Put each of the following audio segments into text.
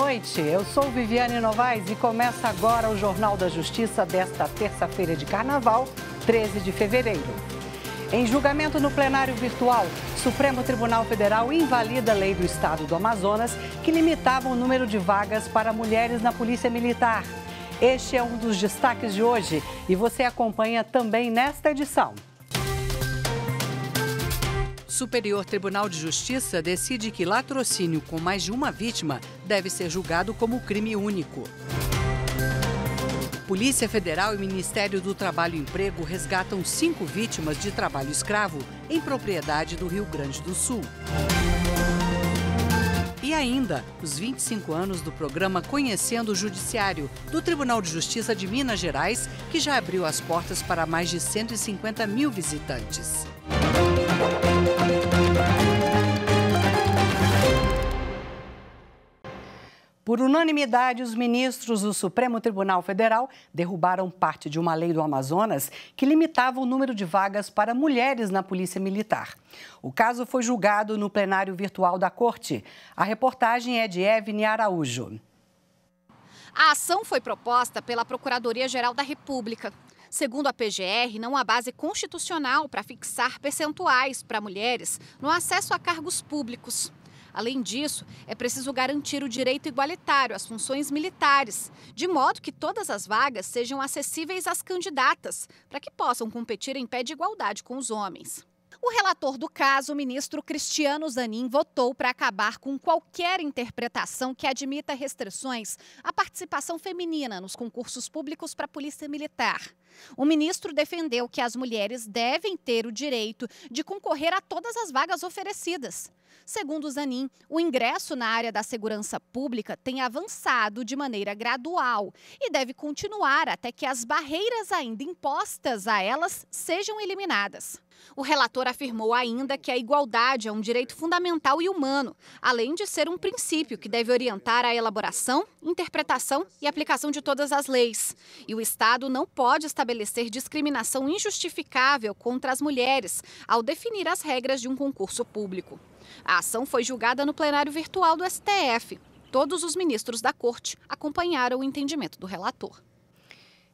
noite, eu sou Viviane Novaes e começa agora o Jornal da Justiça desta terça-feira de Carnaval, 13 de fevereiro. Em julgamento no plenário virtual, Supremo Tribunal Federal invalida a lei do Estado do Amazonas que limitava o número de vagas para mulheres na Polícia Militar. Este é um dos destaques de hoje e você acompanha também nesta edição. Superior Tribunal de Justiça decide que latrocínio com mais de uma vítima deve ser julgado como crime único. Polícia Federal e Ministério do Trabalho e Emprego resgatam 5 vítimas de trabalho escravo em propriedade do Rio Grande do Sul. E ainda, os 25 anos do programa Conhecendo o Judiciário, do Tribunal de Justiça de Minas Gerais, que já abriu as portas para mais de 150 mil visitantes. Por unanimidade, os ministros do Supremo Tribunal Federal derrubaram parte de uma lei do Amazonas que limitava o número de vagas para mulheres na Polícia Militar. O caso foi julgado no plenário virtual da Corte. A reportagem é de Evne Araújo. A ação foi proposta pela Procuradoria-Geral da República. Segundo a PGR, não há base constitucional para fixar percentuais para mulheres no acesso a cargos públicos. Além disso, é preciso garantir o direito igualitário às funções militares, de modo que todas as vagas sejam acessíveis às candidatas, para que possam competir em pé de igualdade com os homens. O relator do caso, o ministro Cristiano Zanin, votou para acabar com qualquer interpretação que admita restrições à participação feminina nos concursos públicos para a Polícia Militar. O ministro defendeu que as mulheres devem ter o direito de concorrer a todas as vagas oferecidas. Segundo Zanin, o ingresso na área da segurança pública tem avançado de maneira gradual e deve continuar até que as barreiras ainda impostas a elas sejam eliminadas. O relator afirmou ainda que a igualdade é um direito fundamental e humano, além de ser um princípio que deve orientar a elaboração, interpretação e aplicação de todas as leis. E o Estado não pode estabelecer discriminação injustificável contra as mulheres ao definir as regras de um concurso público. A ação foi julgada no plenário virtual do STF. Todos os ministros da Corte acompanharam o entendimento do relator.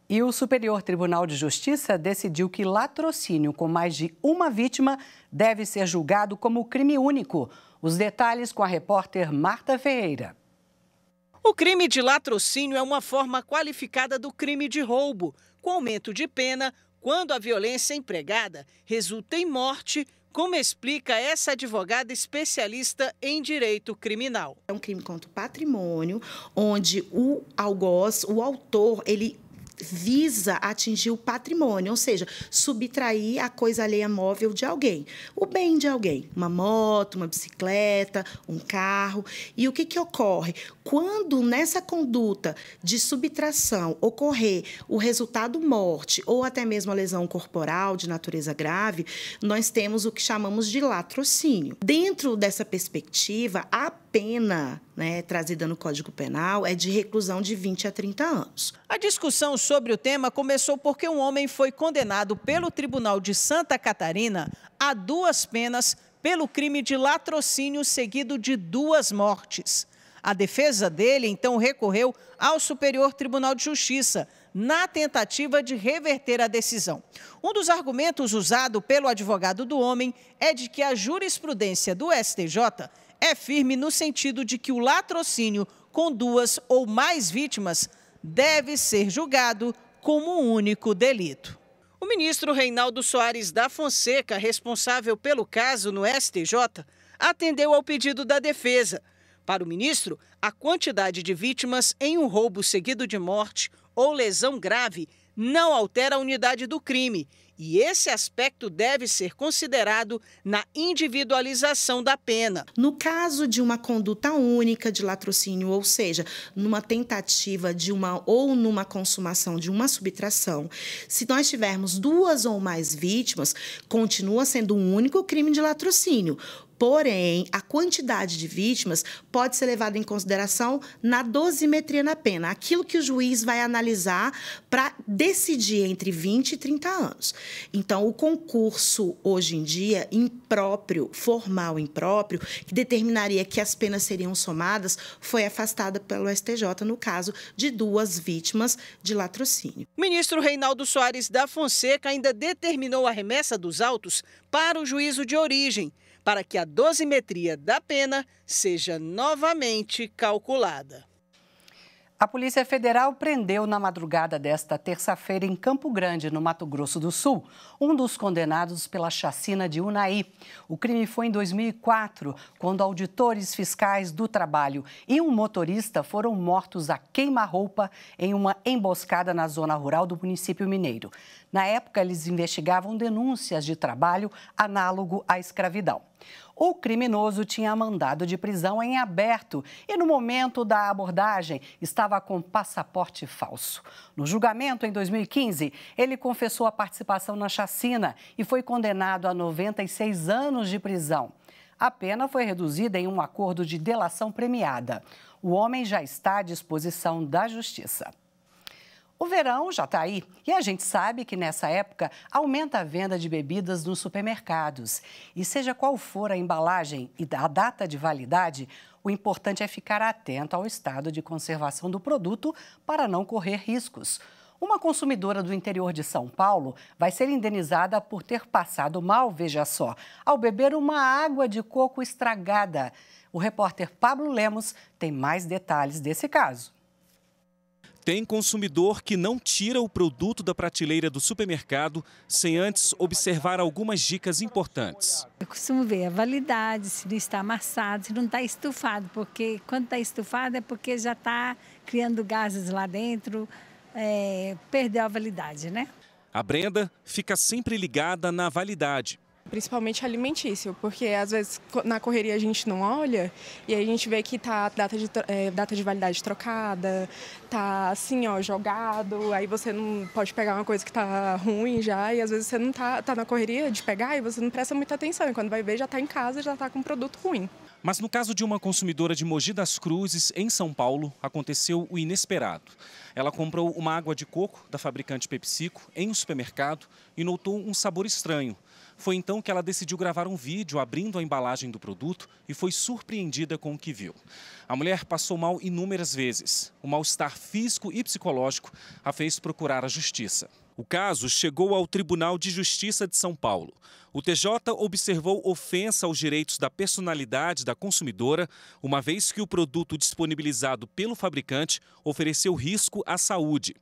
E o Superior Tribunal de Justiça decidiu que latrocínio com mais de uma vítima deve ser julgado como crime único. Os detalhes com a repórter Marta Ferreira. O crime de latrocínio é uma forma qualificada do crime de roubo, com aumento de pena quando a violência empregada resulta em morte, como explica essa advogada especialista em direito criminal. É um crime contra o patrimônio, onde o algoz, o autor, ele visa atingir o patrimônio, ou seja, subtrair a coisa alheia móvel de alguém, o bem de alguém, uma moto, uma bicicleta, um carro. E o que ocorre? Quando nessa conduta de subtração ocorrer o resultado morte ou até mesmo a lesão corporal de natureza grave, nós temos o que chamamos de latrocínio. Dentro dessa perspectiva, a pena, trazida no Código Penal é de reclusão de 20 a 30 anos. A discussão sobre o tema começou porque um homem foi condenado pelo Tribunal de Santa Catarina a 2 penas pelo crime de latrocínio seguido de 2 mortes. A defesa dele, então, recorreu ao Superior Tribunal de Justiça, na tentativa de reverter a decisão. Um dos argumentos usado pelo advogado do homem é de que a jurisprudência do STJ é firme no sentido de que o latrocínio com 2 ou mais vítimas deve ser julgado como um único delito. O ministro Reinaldo Soares da Fonseca, responsável pelo caso no STJ, atendeu ao pedido da defesa. Para o ministro, a quantidade de vítimas em um roubo seguido de morte ou lesão grave não altera a unidade do crime. E esse aspecto deve ser considerado na individualização da pena. No caso de uma conduta única de latrocínio, ou seja, numa tentativa de ou numa consumação de uma subtração, se nós tivermos 2 ou mais vítimas, continua sendo um único crime de latrocínio. Porém, a quantidade de vítimas pode ser levada em consideração na dosimetria na pena, aquilo que o juiz vai analisar para decidir entre 20 e 30 anos. Então, o concurso, hoje em dia, impróprio, formal impróprio, que determinaria que as penas seriam somadas, foi afastada pelo STJ no caso de 2 vítimas de latrocínio. O ministro Reinaldo Soares da Fonseca ainda determinou a remessa dos autos para o juízo de origem, para que a dosimetria da pena seja novamente calculada. A Polícia Federal prendeu na madrugada desta terça-feira em Campo Grande, no Mato Grosso do Sul, um dos condenados pela chacina de Unai. O crime foi em 2004, quando auditores fiscais do trabalho e um motorista foram mortos a queima-roupa em uma emboscada na zona rural do município mineiro. Na época, eles investigavam denúncias de trabalho análogo à escravidão. O criminoso tinha mandado de prisão em aberto e, no momento da abordagem, estava com passaporte falso. No julgamento, em 2015, ele confessou a participação na chacina e foi condenado a 96 anos de prisão. A pena foi reduzida em um acordo de delação premiada. O homem já está à disposição da Justiça. O verão já está aí e a gente sabe que nessa época aumenta a venda de bebidas nos supermercados. E seja qual for a embalagem e a data de validade, o importante é ficar atento ao estado de conservação do produto para não correr riscos. Uma consumidora do interior de São Paulo vai ser indenizada por ter passado mal, veja só, ao beber uma água de coco estragada. O repórter Pablo Lemos tem mais detalhes desse caso. Tem consumidor que não tira o produto da prateleira do supermercado sem antes observar algumas dicas importantes. Eu costumo ver a validade, se não está amassado, se não está estufado, porque quando está estufado é porque já está criando gases lá dentro, perdeu a validade, né? A Brenda fica sempre ligada na validade. Principalmente alimentício, porque às vezes na correria a gente não olha e aí a gente vê que tá data de validade trocada, tá assim, ó, jogado, aí você não pode pegar uma coisa que tá ruim já e às vezes você não tá na correria de pegar e você não presta muita atenção e quando vai ver já tá em casa e já tá com um produto ruim. Mas no caso de uma consumidora de Mogi das Cruzes, em São Paulo, aconteceu o inesperado. Ela comprou uma água de coco da fabricante PepsiCo em um supermercado e notou um sabor estranho. Foi então que ela decidiu gravar um vídeo abrindo a embalagem do produto e foi surpreendida com o que viu. A mulher passou mal inúmeras vezes. O mal-estar físico e psicológico a fez procurar a justiça. O caso chegou ao Tribunal de Justiça de São Paulo. O TJ observou ofensa aos direitos da personalidade da consumidora, uma vez que o produto disponibilizado pelo fabricante ofereceu risco à saúde.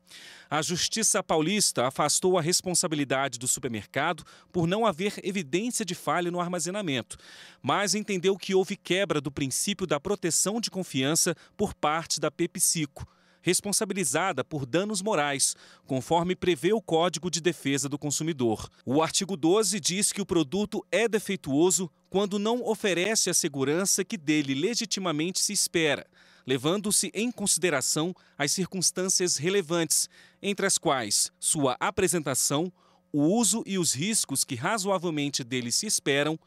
A Justiça Paulista afastou a responsabilidade do supermercado por não haver evidência de falha no armazenamento, mas entendeu que houve quebra do princípio da proteção de confiança por parte da PepsiCo, responsabilizada por danos morais, conforme prevê o Código de Defesa do Consumidor. O artigo 12 diz que o produto é defeituoso quando não oferece a segurança que dele legitimamente se espera, levando-se em consideração as circunstâncias relevantes, entre as quais sua apresentação, o uso e os riscos que razoavelmente dele se esperam,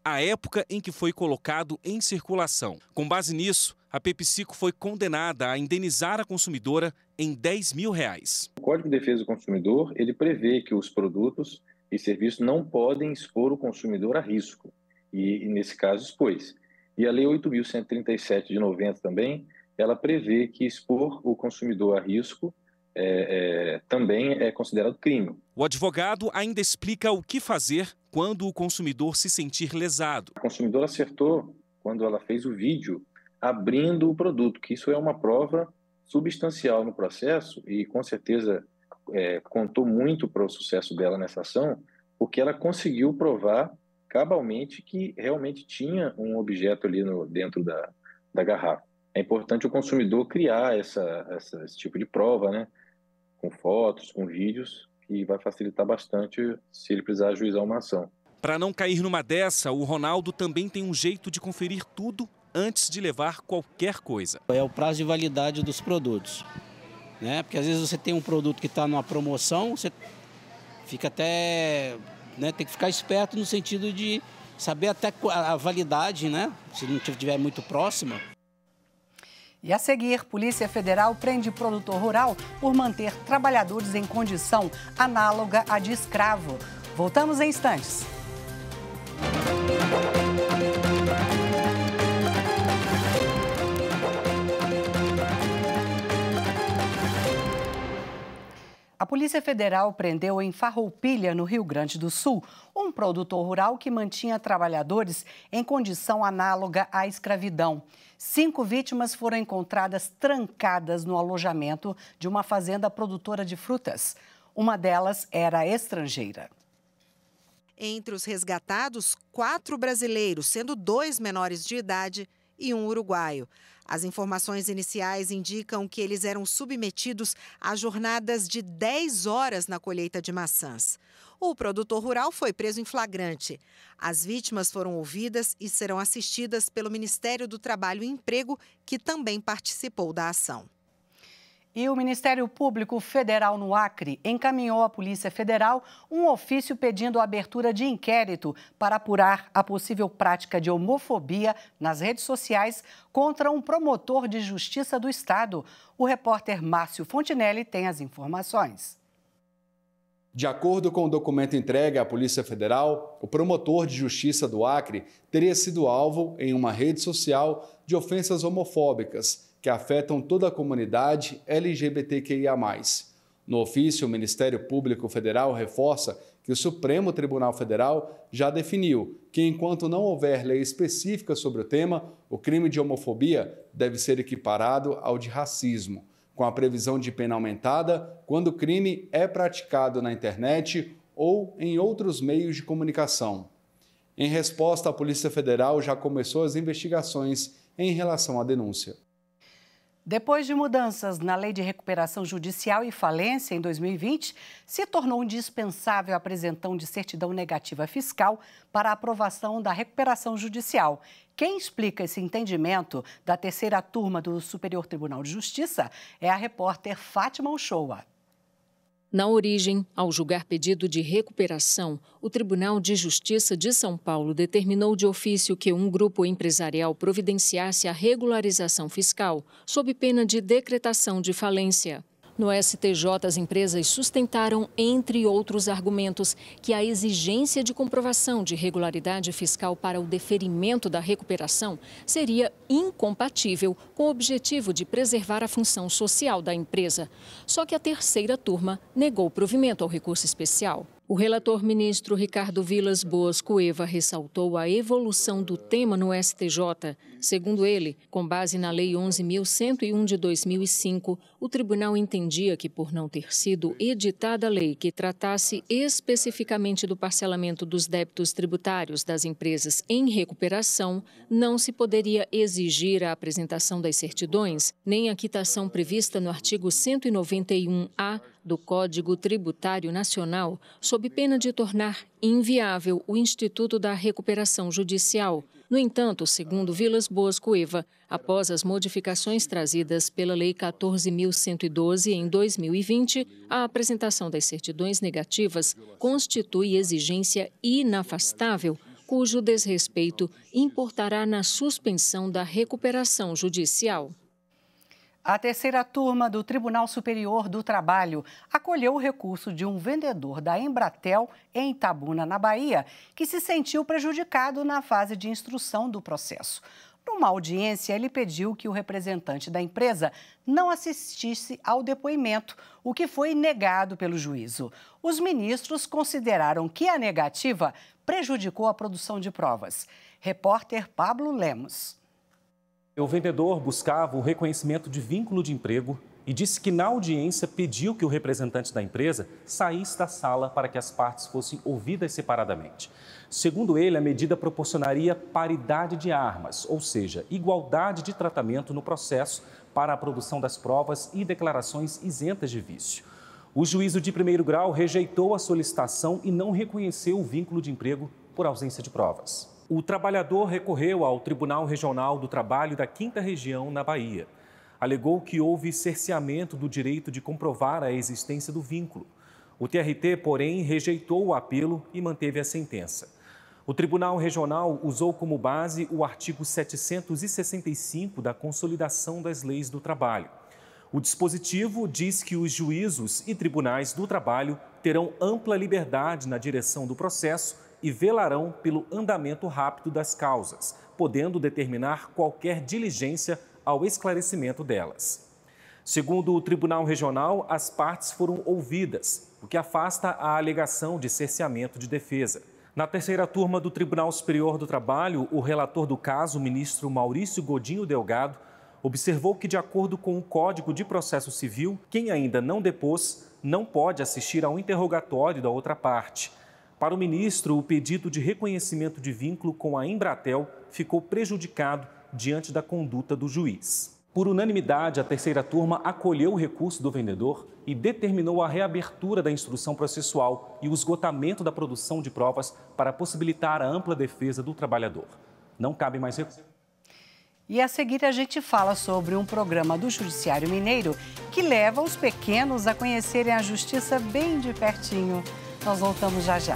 a época em que foi colocado em circulação. Com base nisso, a PepsiCo foi condenada a indenizar a consumidora em R$10 mil. O Código de Defesa do Consumidor, ele prevê que os produtos e serviços não podem expor o consumidor a risco, e nesse caso expôs. E a Lei 8.137 de 90 também, ela prevê que expor o consumidor a risco também é considerado crime. O advogado ainda explica o que fazer quando o consumidor se sentir lesado. A consumidora acertou quando ela fez o vídeo abrindo o produto, que isso é uma prova substancial no processo e com certeza contou muito para o sucesso dela nessa ação, porque ela conseguiu provar cabalmente que realmente tinha um objeto ali dentro da garrafa. É importante o consumidor criar esse tipo de prova, né? Com fotos, com vídeos, que vai facilitar bastante se ele precisar ajuizar uma ação. Para não cair numa dessa, o Ronaldo também tem um jeito de conferir tudo antes de levar qualquer coisa. É o prazo de validade dos produtos, né? Porque às vezes você tem um produto que está numa promoção, você fica até, né, tem que ficar esperto no sentido de saber até a validade, né? Se não estiver muito próxima. E a seguir, Polícia Federal prende produtor rural por manter trabalhadores em condição análoga à de escravo. Voltamos em instantes. A Polícia Federal prendeu em Farroupilha, no Rio Grande do Sul, um produtor rural que mantinha trabalhadores em condição análoga à escravidão. 5 vítimas foram encontradas trancadas no alojamento de uma fazenda produtora de frutas. Uma delas era estrangeira. Entre os resgatados, 4 brasileiros, sendo 2 menores de idade e um uruguaio. As informações iniciais indicam que eles eram submetidos a jornadas de 10 horas na colheita de maçãs. O produtor rural foi preso em flagrante. As vítimas foram ouvidas e serão assistidas pelo Ministério do Trabalho e Emprego, que também participou da ação. E o Ministério Público Federal no Acre encaminhou à Polícia Federal um ofício pedindo a abertura de inquérito para apurar a possível prática de homofobia nas redes sociais contra um promotor de justiça do Estado. O repórter Márcio Fontinelli tem as informações. De acordo com o documento entregue à Polícia Federal, o promotor de justiça do Acre teria sido alvo em uma rede social de ofensas homofóbicas que afetam toda a comunidade LGBTQIA+. No ofício, o Ministério Público Federal reforça que o Supremo Tribunal Federal já definiu que, enquanto não houver lei específica sobre o tema, o crime de homofobia deve ser equiparado ao de racismo, com a previsão de pena aumentada quando o crime é praticado na internet ou em outros meios de comunicação. Em resposta, a Polícia Federal já começou as investigações em relação à denúncia. Depois de mudanças na Lei de Recuperação Judicial e Falência em 2020, se tornou indispensável a apresentação de certidão negativa fiscal para a aprovação da recuperação judicial. Quem explica esse entendimento da terceira turma do Superior Tribunal de Justiça é a repórter Fátima Uchoa. Na origem, ao julgar pedido de recuperação, o Tribunal de Justiça de São Paulo determinou de ofício que um grupo empresarial providenciasse a regularização fiscal, sob pena de decretação de falência. No STJ, as empresas sustentaram, entre outros argumentos, que a exigência de comprovação de regularidade fiscal para o deferimento da recuperação seria incompatível com o objetivo de preservar a função social da empresa. Só que a terceira turma negou provimento ao recurso especial. O relator ministro Ricardo Vilas Boas Cueva ressaltou a evolução do tema no STJ. Segundo ele, com base na Lei 11.101 de 2005, o tribunal entendia que, por não ter sido editada a lei que tratasse especificamente do parcelamento dos débitos tributários das empresas em recuperação, não se poderia exigir a apresentação das certidões, nem a quitação prevista no artigo 191-A do Código Tributário Nacional, sob pena de tornar inviável o Instituto da Recuperação Judicial. No entanto, segundo Vilas Boas Cueva, após as modificações trazidas pela Lei 14.112 em 2020, a apresentação das certidões negativas constitui exigência inafastável, cujo desrespeito importará na suspensão da recuperação judicial. A terceira turma do Tribunal Superior do Trabalho acolheu o recurso de um vendedor da Embratel em Itabuna, na Bahia, que se sentiu prejudicado na fase de instrução do processo. Numa audiência, ele pediu que o representante da empresa não assistisse ao depoimento, o que foi negado pelo juízo. Os ministros consideraram que a negativa prejudicou a produção de provas. Repórter Pablo Lemos. O vendedor buscava o reconhecimento de vínculo de emprego e disse que na audiência pediu que o representante da empresa saísse da sala para que as partes fossem ouvidas separadamente. Segundo ele, a medida proporcionaria paridade de armas, ou seja, igualdade de tratamento no processo para a produção das provas e declarações isentas de vício. O juízo de primeiro grau rejeitou a solicitação e não reconheceu o vínculo de emprego por ausência de provas. O trabalhador recorreu ao Tribunal Regional do Trabalho da 5ª Região, na Bahia. Alegou que houve cerceamento do direito de comprovar a existência do vínculo. O TRT, porém, rejeitou o apelo e manteve a sentença. O Tribunal Regional usou como base o artigo 765 da Consolidação das Leis do Trabalho. O dispositivo diz que os juízos e tribunais do trabalho terão ampla liberdade na direção do processo e velarão pelo andamento rápido das causas, podendo determinar qualquer diligência ao esclarecimento delas. Segundo o Tribunal Regional, as partes foram ouvidas, o que afasta a alegação de cerceamento de defesa. Na terceira turma do Tribunal Superior do Trabalho, o relator do caso, o ministro Maurício Godinho Delgado, observou que, de acordo com o Código de Processo Civil, quem ainda não depôs não pode assistir ao interrogatório da outra parte. Para o ministro, o pedido de reconhecimento de vínculo com a Embratel ficou prejudicado diante da conduta do juiz. Por unanimidade, a terceira turma acolheu o recurso do vendedor e determinou a reabertura da instrução processual e o esgotamento da produção de provas para possibilitar a ampla defesa do trabalhador. Não cabe mais recurso. E a seguir a gente fala sobre um programa do Judiciário Mineiro que leva os pequenos a conhecerem a justiça bem de pertinho. Nós voltamos já já.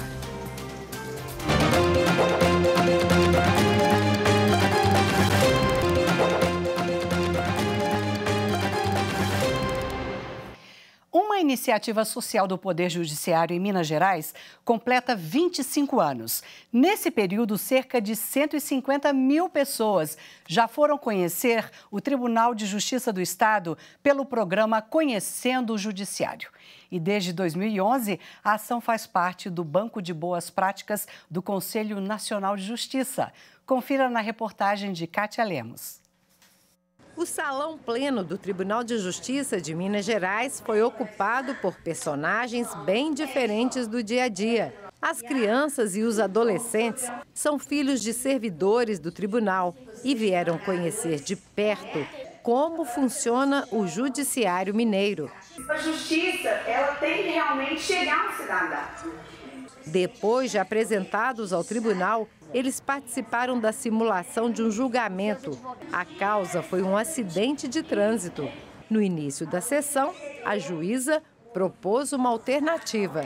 Uma iniciativa social do Poder Judiciário em Minas Gerais completa 25 anos. Nesse período, cerca de 150 mil pessoas já foram conhecer o Tribunal de Justiça do Estado pelo programa Conhecendo o Judiciário. E desde 2011, a ação faz parte do Banco de Boas Práticas do Conselho Nacional de Justiça. Confira na reportagem de Kátia Lemos. O salão pleno do Tribunal de Justiça de Minas Gerais foi ocupado por personagens bem diferentes do dia a dia. As crianças e os adolescentes são filhos de servidores do tribunal e vieram conhecer de perto como funciona o Judiciário Mineiro. A justiça, ela tem que realmente chegar ao cidadão. Depois de apresentados ao tribunal, eles participaram da simulação de um julgamento. A causa foi um acidente de trânsito. No início da sessão, a juíza propôs uma alternativa.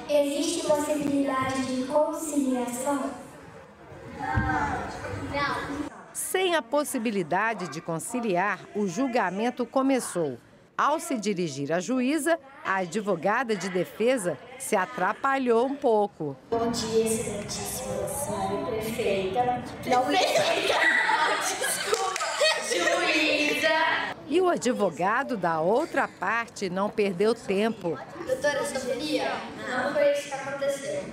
Existe possibilidade de conciliação? Não. Sem a possibilidade de conciliar, o julgamento começou. Ao se dirigir à juíza, a advogada de defesa se atrapalhou um pouco. Bom dia, excelentíssima senhora prefeita. Não, prefeita! Desculpa, juíza! E o advogado da outra parte não perdeu tempo. Doutora Sofia, não foi isso que aconteceu.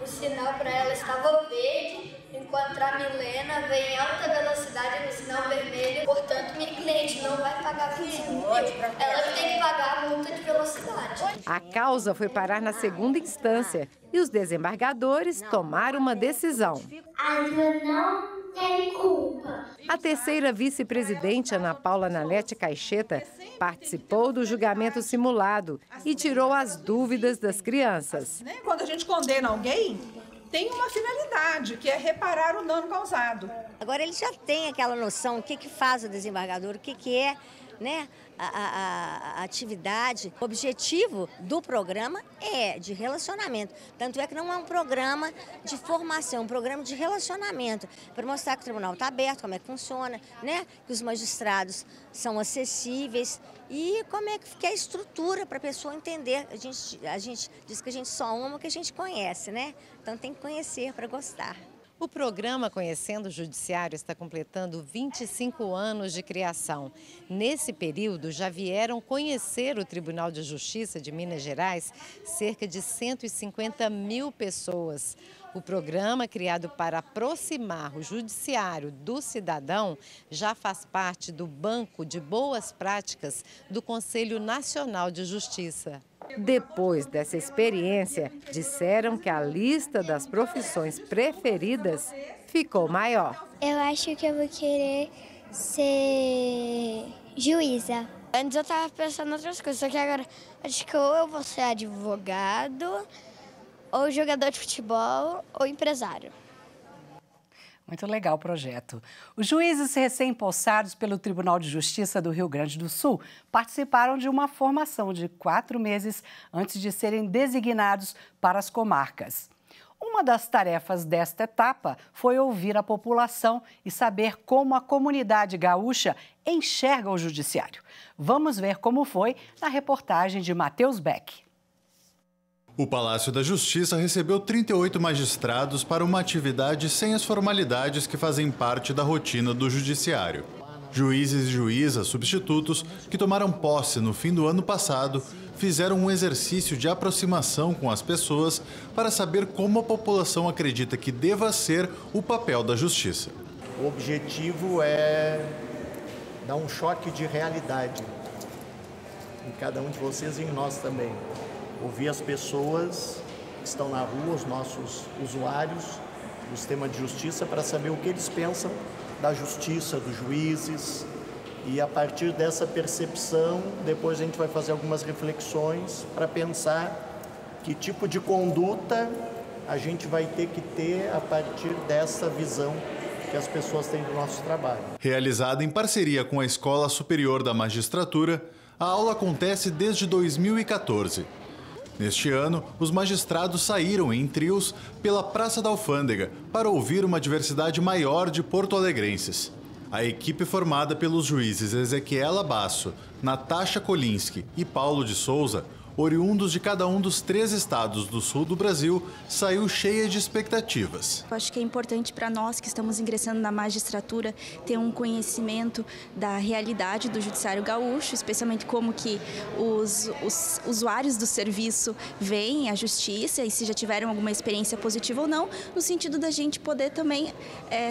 O sinal para ela estava verde, enquanto a Milena vem em alta velocidade no sinal vermelho. Portanto, minha cliente não vai pagar 25 mil. Ela tem que pagar a multa de velocidade. A causa foi parar na segunda instância e os desembargadores tomaram uma decisão. A Ana não tem culpa. A terceira vice-presidente, Ana Paula Nanete Caixeta, participou do julgamento simulado e tirou as dúvidas das crianças. Quando a gente condena alguém, tem uma finalidade, que é reparar o dano causado. Agora ele já tem aquela noção, o que faz o desembargador, o que é, né, a atividade. O objetivo do programa é de relacionamento. Tanto é que não é um programa de formação, é um programa de relacionamento. Para mostrar que o tribunal está aberto, como é que funciona, né? Que os magistrados são acessíveis e como é que é a estrutura para a pessoa entender. A gente diz que a gente só ama o que a gente conhece, né? Então tem que conhecer para gostar. O programa Conhecendo o Judiciário está completando 25 anos de criação. Nesse período, já vieram conhecer o Tribunal de Justiça de Minas Gerais cerca de 150 mil pessoas. O programa, criado para aproximar o judiciário do cidadão, já faz parte do Banco de Boas Práticas do Conselho Nacional de Justiça. Depois dessa experiência, disseram que a lista das profissões preferidas ficou maior. Eu acho que eu vou querer ser juíza. Antes eu estava pensando em outras coisas, só que agora acho que ou eu vou ser advogado, ou jogador de futebol, ou empresário. Muito legal o projeto. Os juízes recém-impossados pelo Tribunal de Justiça do Rio Grande do Sul participaram de uma formação de 4 meses antes de serem designados para as comarcas. Uma das tarefas desta etapa foi ouvir a população e saber como a comunidade gaúcha enxerga o judiciário. Vamos ver como foi na reportagem de Matheus Beck. O Palácio da Justiça recebeu 38 magistrados para uma atividade sem as formalidades que fazem parte da rotina do judiciário. Juízes e juízas substitutos que tomaram posse no fim do ano passado fizeram um exercício de aproximação com as pessoas para saber como a população acredita que deva ser o papel da justiça. O objetivo é dar um choque de realidade em cada um de vocês e em nós também. Ouvir as pessoas que estão na rua, os nossos usuários do sistema de justiça, para saber o que eles pensam da justiça, dos juízes. E a partir dessa percepção, depois a gente vai fazer algumas reflexões para pensar que tipo de conduta a gente vai ter que ter a partir dessa visão que as pessoas têm do nosso trabalho. Realizada em parceria com a Escola Superior da Magistratura, a aula acontece desde 2014. Neste ano, os magistrados saíram em trios pela Praça da Alfândega para ouvir uma diversidade maior de porto-alegrenses. A equipe formada pelos juízes Ezequiela Basso, Natasha Kolinski e Paulo de Souza, oriundos de cada um dos 3 estados do sul do Brasil, saiu cheia de expectativas. Acho que é importante para nós que estamos ingressando na magistratura ter um conhecimento da realidade do judiciário gaúcho, especialmente como que os usuários do serviço veem a justiça e se já tiveram alguma experiência positiva ou não, no sentido da gente poder também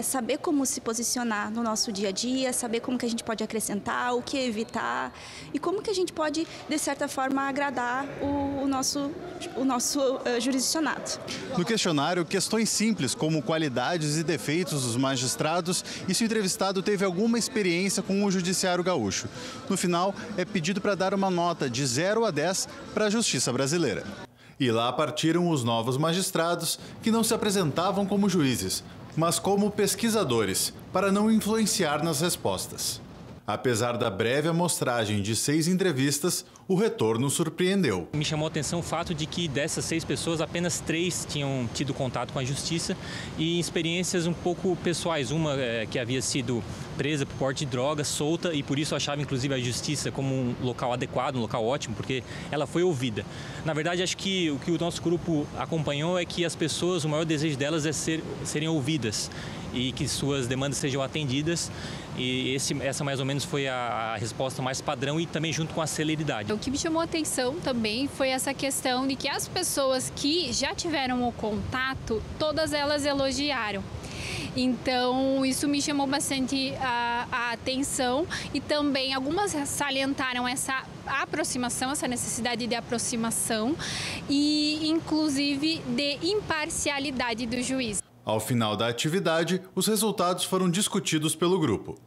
saber como se posicionar no nosso dia a dia, saber como que a gente pode acrescentar, o que evitar e como que a gente pode, de certa forma, agradar o nosso jurisdicionado. No questionário, questões simples como qualidades e defeitos dos magistrados e se o entrevistado teve alguma experiência com o judiciário gaúcho. No final, é pedido para dar uma nota de 0 a 10 para a justiça brasileira. E lá partiram os novos magistrados que não se apresentavam como juízes, mas como pesquisadores, para não influenciar nas respostas. Apesar da breve amostragem de 6 entrevistas, o retorno surpreendeu. Me chamou a atenção o fato de que dessas 6 pessoas, apenas 3 tinham tido contato com a justiça e experiências um pouco pessoais. Uma que havia sido presa por porte de drogas, solta, e por isso achava inclusive a justiça como um local adequado, um local ótimo, porque ela foi ouvida. Na verdade, acho que o que o nosso grupo acompanhou é que as pessoas, o maior desejo delas é serem ouvidas e que suas demandas sejam atendidas. E essa mais ou menos foi a resposta mais padrão e também junto com a celeridade. O que me chamou a atenção também foi essa questão de que as pessoas que já tiveram o contato, todas elas elogiaram. Então, isso me chamou bastante a atenção e também algumas salientaram essa aproximação, essa necessidade de aproximação e, inclusive, de imparcialidade do juiz. Ao final da atividade, os resultados foram discutidos pelo grupo.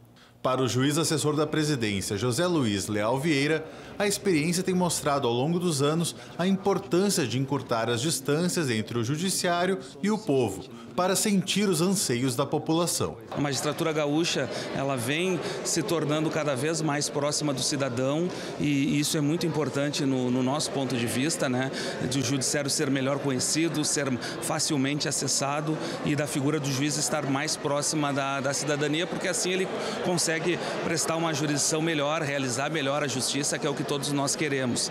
Para o juiz assessor da presidência, José Luiz Leal Vieira, a experiência tem mostrado ao longo dos anos a importância de encurtar as distâncias entre o judiciário e o povo, para sentir os anseios da população. A magistratura gaúcha, ela vem se tornando cada vez mais próxima do cidadão e isso é muito importante no nosso ponto de vista, né? De o judiciário ser melhor conhecido, ser facilmente acessado e da figura do juiz estar mais próxima da cidadania, porque assim ele consegue prestar uma jurisdição melhor, realizar melhor a justiça, que é o que todos nós queremos.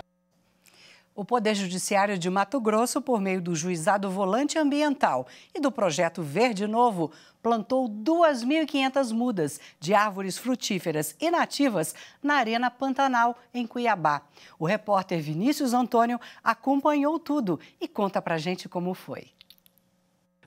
O Poder Judiciário de Mato Grosso, por meio do Juizado Volante Ambiental e do Projeto Verde Novo, plantou 2.500 mudas de árvores frutíferas e nativas na Arena Pantanal, em Cuiabá. O repórter Vinícius Antônio acompanhou tudo e conta pra gente como foi.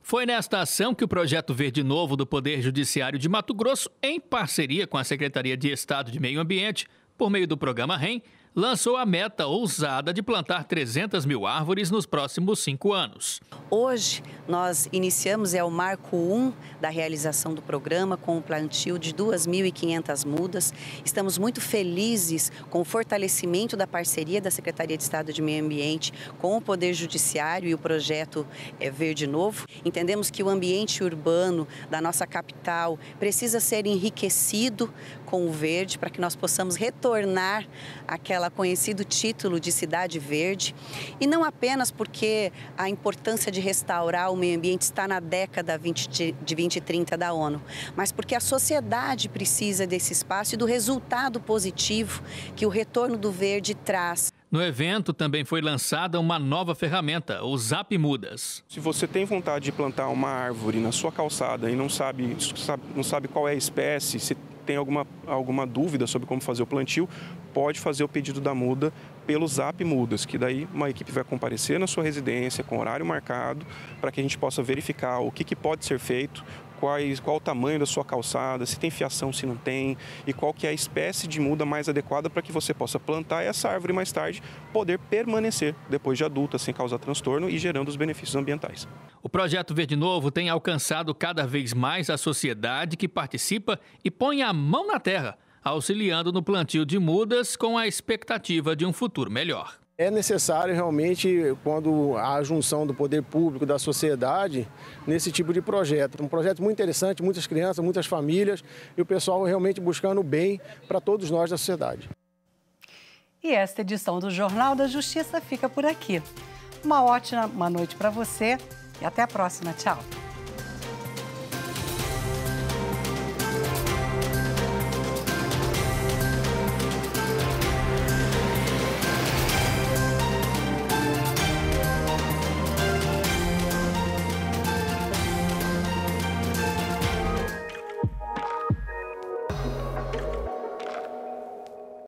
Foi nesta ação que o Projeto Verde Novo do Poder Judiciário de Mato Grosso, em parceria com a Secretaria de Estado de Meio Ambiente, por meio do programa REM, lançou a meta ousada de plantar 300 mil árvores nos próximos 5 anos. Hoje, nós iniciamos o marco 1 da realização do programa com o plantio de 2.500 mudas. Estamos muito felizes com o fortalecimento da parceria da Secretaria de Estado de Meio Ambiente com o Poder Judiciário e o Projeto Verde Novo. Entendemos que o ambiente urbano da nossa capital precisa ser enriquecido com o verde para que nós possamos retornar aquela Canela, conhecido título de cidade verde, e não apenas porque a importância de restaurar o meio ambiente está na década de 2030 da ONU, mas porque a sociedade precisa desse espaço e do resultado positivo que o retorno do verde traz. No evento também foi lançada uma nova ferramenta, o Zap Mudas. Se você tem vontade de plantar uma árvore na sua calçada e não sabe qual é a espécie, se tem alguma dúvida sobre como fazer o plantio, pode fazer o pedido da muda pelo Zap Mudas, que daí uma equipe vai comparecer na sua residência com horário marcado para que a gente possa verificar o que pode ser feito, qual o tamanho da sua calçada, se tem fiação, se não tem, e qual que é a espécie de muda mais adequada para que você possa plantar essa árvore mais tarde, poder permanecer depois de adulta, sem causar transtorno e gerando os benefícios ambientais. O Projeto Verde Novo tem alcançado cada vez mais a sociedade que participa e põe a mão na terra, auxiliando no plantio de mudas com a expectativa de um futuro melhor. É necessário realmente, quando há a junção do poder público, da sociedade, nesse tipo de projeto. Um projeto muito interessante, muitas crianças, muitas famílias e o pessoal realmente buscando o bem para todos nós da sociedade. E esta edição do Jornal da Justiça fica por aqui. Uma ótima noite para você e até a próxima. Tchau.